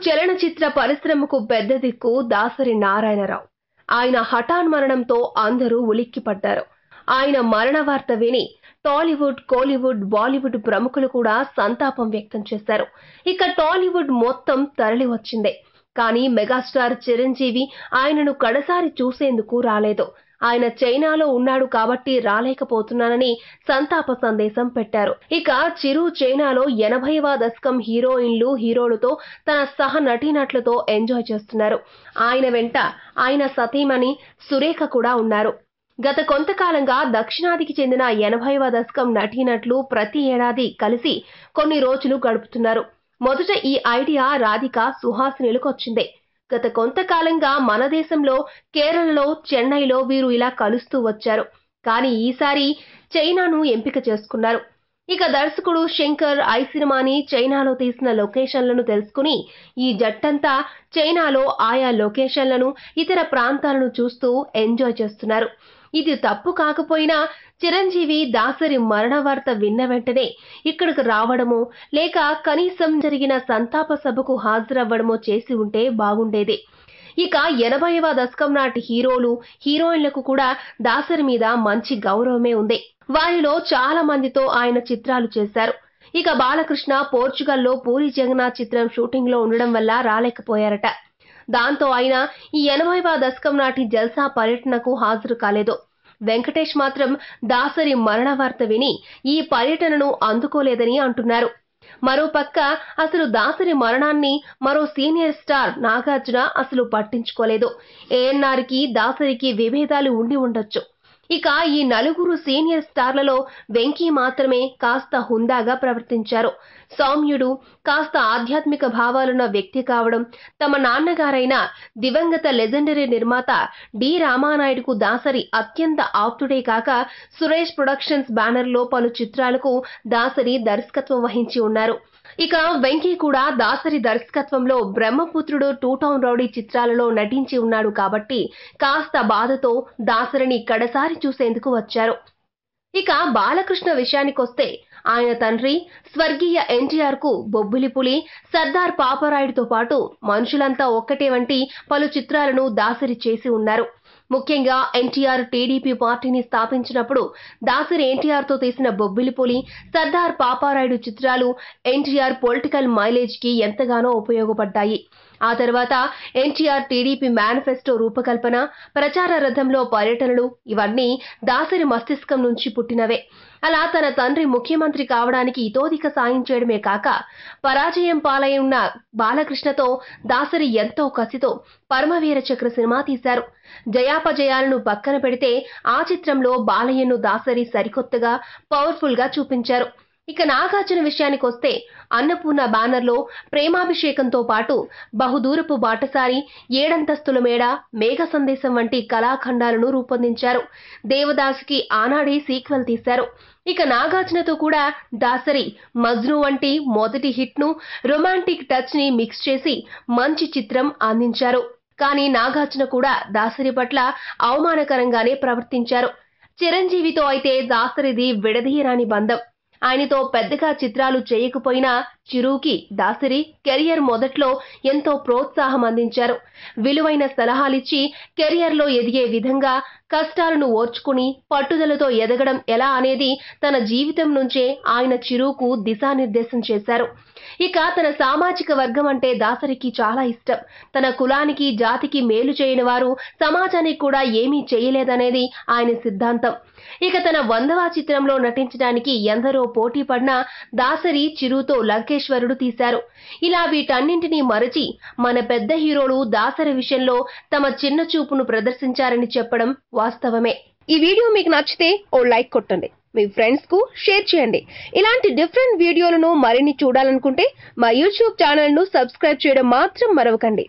చలనచిత్ర పరిశ్రమకు పెద్ద దిక్కు దాసరి నారాయణరావు. ఆయన హఠాన్మరణంతో అందరూ ఉలిక్కిపడ్డారు. ఆయన మరణ వార్త విని టాలీవుడ్, కోలీవుడ్, బాలీవుడ్ ప్రముఖులు కూడా సంతాపం వ్యక్తం చేశారు. ఇక టాలీవుడ్ మొత్తం తరలి వచ్చిందే. కానీ మెగాస్టార్ చిరంజీవి ఆయనను కడసారి చూసేందుకు రాలేదు. ఆయన చైనాలో ఉన్నాడు కాబట్టి రాలేకపోతున్నానని సంతాప సందేశం పెట్టారు. ఇక చిరు చైనాలో 80వ దశకం హీరోయిన్లు, హీరోలతో తన సహ నటీనటులతో ఎంజాయ్ చేస్తున్నారు. ఆయన వెంట ఆయన సతీమణి సురేఖ కూడా ఉన్నారు. గత కొంతకాలంగా దక్షిణాదికి చెందిన 80వ దశకం నటీనటులు ప్రతి ఏడాది కలిసి కొన్ని రోజులు గడుపుతున్నారు. మొదట ఈ ఐడియా రాధిక, సుహాసినిలకు వచ్చింది. గత కొంతకాలంగా మన దేశంలో కేరళలో, చెన్నైలో వీరు ఇలా కలుస్తూ వచ్చారు. కానీ ఈసారి చైనాను ఎంపిక చేసుకున్నారు. ఇక దర్శకుడు శంకర్ ఐ సినిమాని చైనాలో తీసిన లొకేషన్లను తెలుసుకుని ఈ జట్టంతా చైనాలో ఆయా లొకేషన్లను, ఇతర ప్రాంతాలను చూస్తూ ఎంజాయ్ చేస్తున్నారు. ఇది తప్పు కాకపోయినా చిరంజీవి దాసరి మరణ వార్త విన్న వెంటనే ఇక్కడికి రావడమో లేక కనీసం జరిగిన సంతాప సభకు హాజరవ్వడమో చేసి ఉంటే బాగుండేది. ఇక 80వ దశకం నాటి హీరోలు, హీరోయిన్లకు కూడా దాసరి మీద మంచి గౌరవమే ఉంది. వారిలో చాలా మందితో ఆయన చిత్రాలు చేశారు. ఇక బాలకృష్ణ పోర్చుగల్లో పూరి జగన్నాథ్ చిత్రం షూటింగ్ లో ఉండడం వల్ల రాలేకపోయారట. దాంతో ఆయన ఈ 80వ దశకం నాటి జల్సా పర్యటనకు హాజరు కాలేదు. వెంకటేష్ మాత్రం దాసరి మరణ వార్త విని ఈ పర్యటనను అందుకోలేదని అంటున్నారు. మరోపక్క అసలు దాసరి మరణాన్ని మరో సీనియర్ స్టార్ నాగార్జున అసలు పట్టించుకోలేదు. ఏఎన్ఆర్ కి, దాసరికి విభేదాలు ఉండి ఉండొచ్చు. ఇక ఈ నలుగురు సీనియర్ స్టార్లలో వెంకీ మాత్రమే కాస్త హుందాగా ప్రవర్తించారు. సౌమ్యుడు, కాస్త ఆధ్యాత్మిక భావాలున్న వ్యక్తి కావడం, తమ నాన్నగారైన దివంగత లెజెండరీ నిర్మాత డి రామానాయుడుకు దాసరి అత్యంత ఆప్తుడే కాక సురేష్ ప్రొడక్షన్స్ బ్యానర్లో పలు చిత్రాలకు దాసరి దర్శకత్వం వహించి ఉన్నారు. ఇక వెంకీ కూడా దాసరి దర్శకత్వంలో బ్రహ్మపుత్రుడు, టూ టౌన్ రౌడీ చిత్రాలలో నటించి ఉన్నాడు కాబట్టి కాస్త బాధతో దాసరిని కడసారి చూసేందుకు వచ్చారు. ఇక బాలకృష్ణ విషయానికొస్తే ఆయన తండ్రి స్వర్గీయ ఎన్టీఆర్ కు బొబ్బిలిపులి, సర్దార్ పాపారాయుడుతో పాటు మనుషులంతా ఒక్కటే వంటి పలు చిత్రాలను దాసరి చేసి ఉన్నారు. ముఖ్యంగా ఎన్టీఆర్ టీడీపీ పార్టీని స్థాపించినప్పుడు దాసరి ఎన్టీఆర్ తో తీసిన బొబ్బిలిపులి, సర్దార్ పాపారాయుడు చిత్రాలు ఎన్టీఆర్ పొలిటికల్ మైలేజ్ కి ఎంతగానో ఉపయోగపడ్డాయి. ఆ తర్వాత ఎన్టీఆర్ టీడీపీ మేనిఫెస్టో రూపకల్పన, ప్రచార రథంలో పర్యటనలు ఇవన్నీ దాసరి మస్తిష్కం నుంచి పుట్టినవే. అలా తన తండ్రి ముఖ్యమంత్రి కావడానికి ఇతోధిక సాయం చేయడమే కాక పరాజయం పాలై ఉన్న బాలకృష్ణతో దాసరి ఎంతో కసితో పరమవీర చక్ర సినిమా తీశారు. జయాపజయాలను పక్కన పెడితే ఆ చిత్రంలో బాలయ్యను దాసరి సరికొత్తగా, పవర్ఫుల్ గా చూపించారు. ఇక నాగార్జున విషయానికొస్తే అన్నపూర్ణ బ్యానర్లో ప్రేమాభిషేకంతో పాటు బహుదూరపు బాటసారి, ఏడంతస్తుల మేడ, మేఘ సందేశం వంటి కళాఖండాలను రూపొందించారు. దేవదాసుకి ఆనాడే సీక్వెల్ తీశారు. ఇక నాగార్జునతో కూడా దాసరి మజ్ను వంటి మొదటి హిట్ ను, రొమాంటిక్ టచ్ ని మిక్స్ చేసి మంచి చిత్రం అందించారు. కానీ నాగార్జున కూడా దాసరి పట్ల అవమానకరంగానే ప్రవర్తించారు. చిరంజీవితో అయితే దాసరిది విడదీయరాని బంధం. ఆయనతో పెద్దగా చిత్రాలు చేయకపోయినా చిరుకి దాసరి కెరియర్ మొదట్లో ఎంతో ప్రోత్సాహం అందించారు. విలువైన సలహాలిచ్చి కెరియర్లో ఎదిగే విధంగా, కష్టాలను ఓర్చుకుని పట్టుదలతో ఎదగడం ఎలా అనేది తన జీవితం నుంచే ఆయన చిరుకు దిశానిర్దేశం చేశారు. ఇక తన సామాజిక వర్గం అంటే దాసరికి చాలా ఇష్టం. తన కులానికి, జాతికి మేలు చేయని వారు సమాజానికి కూడా ఏమీ చేయలేదనేది ఆయన సిద్ధాంతం. ఇక తన 100వ చిత్రంలో నటించడానికి ఎందరో పోటీ పడినా దాసరి చిరుతో లంకేశ్వరుడు తీశారు. ఇలా వీటన్నింటినీ మరచి మన పెద్ద హీరోలు దాసరి విషయంలో తమ చిన్న చూపును ప్రదర్శించారని చెప్పడం వాస్తవమే. ఈ వీడియో మీకు నచ్చితే ఓ లైక్ కొట్టండి, మీ ఫ్రెండ్స్ కు షేర్ చేయండి. ఇలాంటి డిఫరెంట్ వీడియోలను మరిన్ని చూడాలనుకుంటే మా యూట్యూబ్ ఛానల్ ను సబ్స్క్రైబ్ చేయడం మాత్రం మరవకండి.